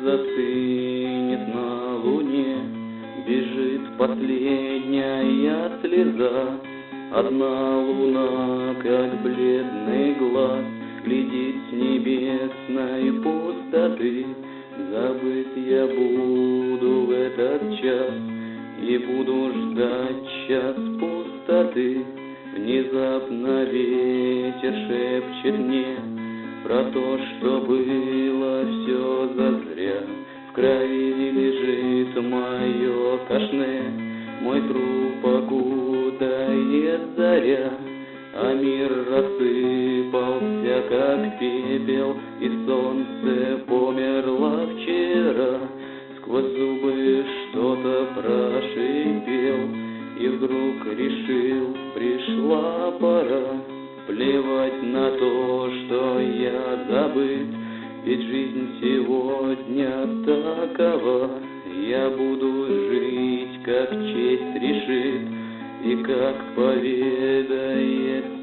застынет на луне, бежит последняя слеза. Одна луна, как бледный глаз, глядит с небесной пустоты. Забыть я буду в этот час и буду ждать час пустоты. Внезапно ветер шепчет мне про то, что было все зазря. В крови лежит мое кашне, мой труп окутает заря. А мир рассыпался, как пепел, и солнце померло вчера. Сквозь зубы что-то прошипел, и вдруг решил, пришла пора. Плевать на то, что я забыт, ведь жизнь сегодня такова. Я буду жить, как честь решит, и как поведает